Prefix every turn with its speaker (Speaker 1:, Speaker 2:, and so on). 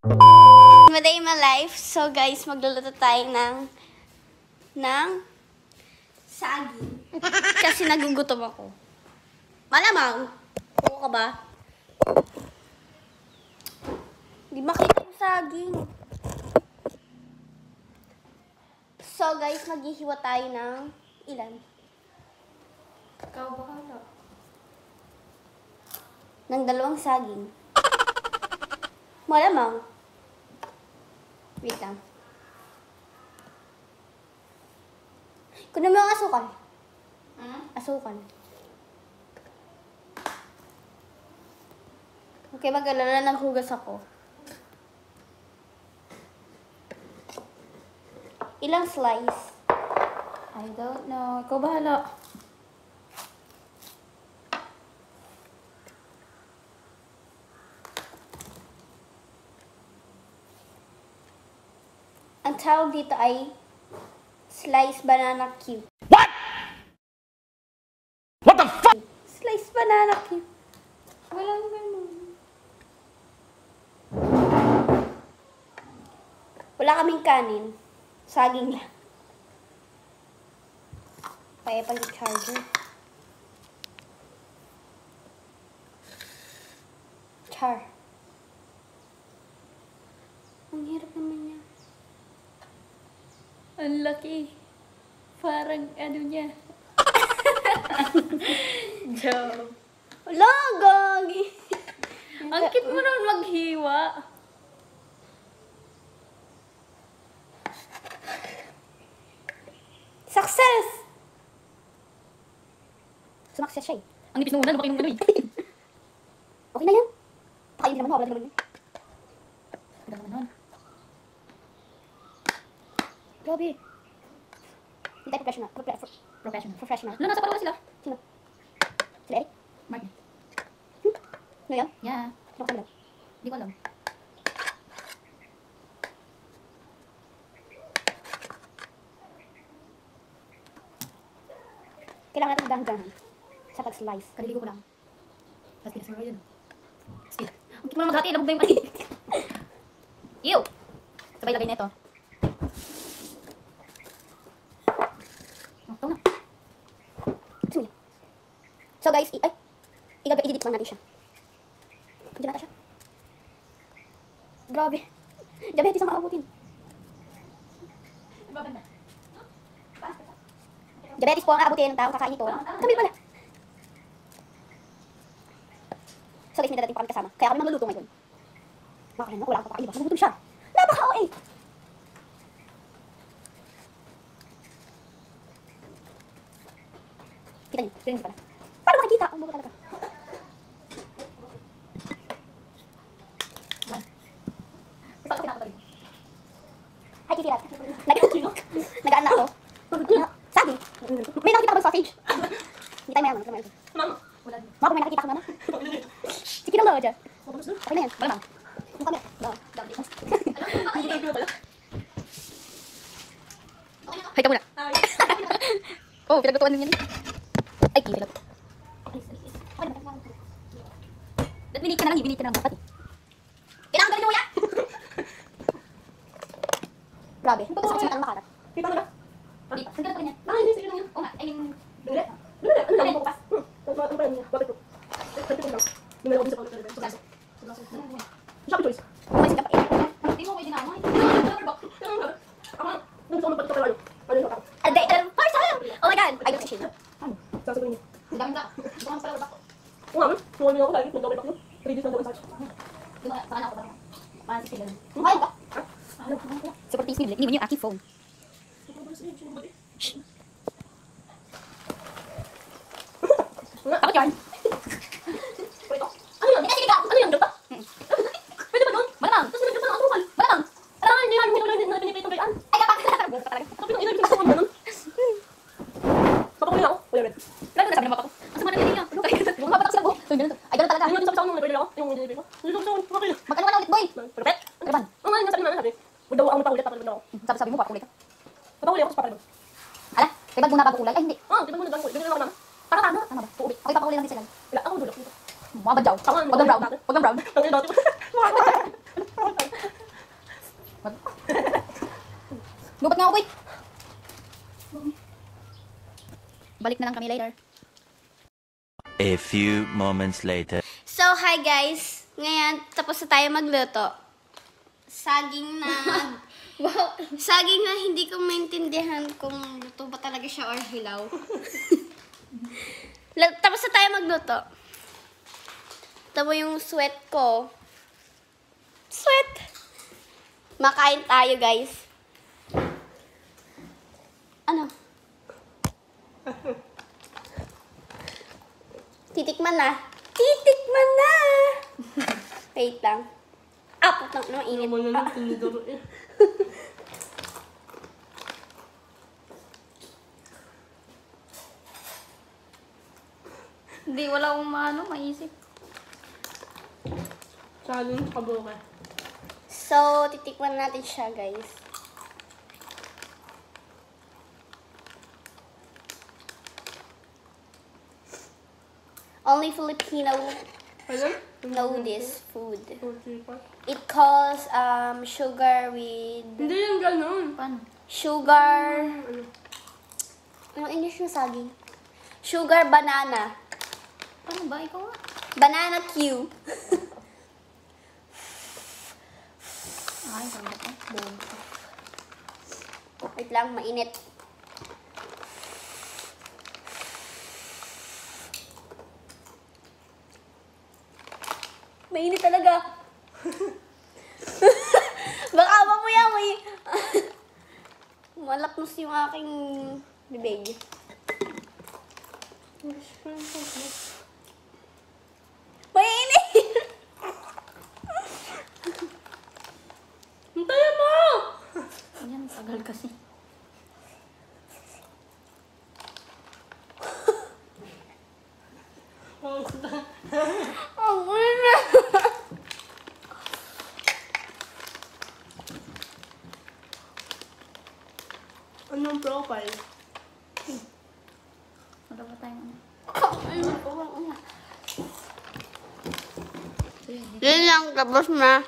Speaker 1: Maday my life. So guys, magluluto tayo ng saging. Kasi nagugutom ako. Malamang. Oo ka ba? Hindi makita yung saging. So guys, maghihiwa tayo ng ilan?
Speaker 2: Ikaw bahala.
Speaker 1: Ng 2 saging. Malamang. Wait lang. Kunin mo yung asukal. Asukal. Okay, mag-alala ng hugas ako. Ilang slice?
Speaker 2: I don't know. Ikaw bahala.
Speaker 1: Ang tawag dito ay slice banana cube.
Speaker 3: What? What the fuck?
Speaker 1: Slice banana cube. Walang ganun. Wala kaming kanin. Saging lang. Kaya pala yung charger. Char. Ang hirap naman niya.
Speaker 2: Ang laki. Parang ano niya. Joke.
Speaker 1: Wala, gagi.
Speaker 2: Ang cute mo naman maghiwa.
Speaker 1: Success! Sumakses siya eh.
Speaker 2: Ang ipis nung una, lumaki nung ano eh.
Speaker 1: Okay na yan. Pakainin naman, wala naman yun.
Speaker 2: Wala naman nun.
Speaker 1: Grabe. Hindi tayo professional.
Speaker 2: Professional.
Speaker 1: Professional.
Speaker 2: Ano, nasa palawa sila?
Speaker 1: Sino? Sila Eric?
Speaker 2: Mark.
Speaker 1: Ano yan?
Speaker 2: Yeah.
Speaker 1: Ano ka naman?
Speaker 2: Hindi ko alam.
Speaker 1: Kailangan natin dahan-dahan sa pag-slice.
Speaker 2: Kaliligo ko lang. Tapos pinasuro yun. Speed. Ang cute mo naman maghati. Labog na yung mali. Ew! Sabay lagay na ito. Ito na.
Speaker 1: Sige. So guys, i-edit lang natin siya. Hindi nata siya. Grabe. Diabetes ang maabutin. Diabetes po ang aabutin ng taong kakain ito. Kami pala. So guys, may dadating pa kami kasama. Kaya kami magluluto ngayon. Makakain mo, wala akong kakain. Diba? Nagutom siya. Napaka-OA. Kita niyo, yun pala. Paano makikita? Ang buko talaga. Hi, Kikirat. Nagaan na ako. Sabi, may nakita ka bang sausage? Hindi tayo mayaman.
Speaker 2: Mama. Wala.
Speaker 1: Mama, may nakita ka mama? Sige lang daw, Adja. Okay na yan.
Speaker 2: Malamang.
Speaker 1: Yung camera.
Speaker 2: Hay ka muna. Oh, pinaglutuan din yan. Ay, pinag. Binigyan ka na lang, binigyan ka na lang dapat eh.
Speaker 1: Kailangan gawin mo yan! Grabe. Sakit sa matang makarat.
Speaker 2: Kita mo na? Hindi pa. Saan ka na yan? Hindi, sige lang yan. Oo nga, ay yung... Dule? Dule? Ano lang bukas? Ano pa yan? Bakit ko? Bakit ko lang? Numero ko sa pagkakas. Shopee choice.
Speaker 1: May sila pa eh.
Speaker 2: Hindi mo pwede na ako.
Speaker 1: Oh my god! I don't shit.
Speaker 2: Sasabihin niya. Ang dami na. Ito nga pala bako.
Speaker 3: Oo nga, sumali ako lagi, nag-double back yun. 3 days lang daw massage.
Speaker 2: Saan ako ba? Parang si Silan.
Speaker 1: Mahal ba?
Speaker 2: Super tasty nila. Ini mo yung aking phone. Ako yarn.
Speaker 1: Ano yun? Hindi ka! Ano yun? Lupa?
Speaker 2: Pwede ba doon? Malamang. Tapos nilagyan pa ng asukal. Malamang.
Speaker 1: Alam, hindi namin na pinipit ng gayaan. Ay, kapag ka talaga.
Speaker 3: Tapos yung inabig sa mga ganun. Papakulin ako. Kuya Red.
Speaker 2: Lalo na sabi ng papa ko. Ang sama na nila.
Speaker 1: Yung mapatak sila po.
Speaker 2: So, ganun to. Ay, ganun talaga.
Speaker 3: Yung sabi sa akin nung nabili ako, yung nabili ko. Yung sabi sa akin, papakulin.
Speaker 1: Magkano ka na ulit, boy?
Speaker 3: Perfect.
Speaker 2: Ano ba?
Speaker 3: Oo nga, yung sabi namin sabi. Huwag daw ako magpakulit, papakulin ako.
Speaker 2: Sabi mo, papakulay ka.
Speaker 3: Papakuli ako sa papakulin.
Speaker 2: Ala, kay bag muna bago kulay. Ay, hindi.
Speaker 3: Ah, di ba muna ganun? Ganun ako naman.
Speaker 2: Para tama. Tama ba? Uuwi. Okay, papakulay lang din sila.
Speaker 3: Wala, ako dulok.
Speaker 2: Mga badyaw. Wag ang brown. Wag ang brown.
Speaker 3: Ang ina dati.
Speaker 2: Gubat nga ako, wait. Balik na lang kami later.
Speaker 4: A few moments later.
Speaker 1: So, hi guys. Ngayon, tapos na tayo magluto. Saging na... Saging na hindi ko maintindihan kung luto ba talaga siya or hilaw. Tapos na tayo magluto. Tamo yung sweat ko. Sweat! Makain tayo, guys. Ano? Titikman na. Titikman na! Wait lang. Putang no, init
Speaker 3: Naman na
Speaker 1: pa.
Speaker 3: lang tinidoro eh.
Speaker 2: Hindi, wala akong maisip.
Speaker 3: Challenge ka buka.
Speaker 1: So, titikman natin siya, guys. Only Filipino
Speaker 3: Ano?
Speaker 1: know this food.
Speaker 3: Tortilla.
Speaker 1: It calls sugar with
Speaker 3: Hindi yung gano'n.
Speaker 2: Paano?
Speaker 1: sugar.
Speaker 3: Ano?
Speaker 1: Anong English na saging? Sugar banana.
Speaker 2: Paano ba? Ikaw nga.
Speaker 1: Banana Q.
Speaker 2: Ay, sabi ko. Boom.
Speaker 1: Wait lang, mainit. Mainit talaga. Baka mamaya may... Malapnos yung aking bibig. Mainit!
Speaker 3: Hintayin mo!
Speaker 2: Ayan, sagal kasi.
Speaker 1: Ang init!
Speaker 3: Anong profile?
Speaker 2: Wala ba tayong ano?
Speaker 1: Yun lang, tapos na.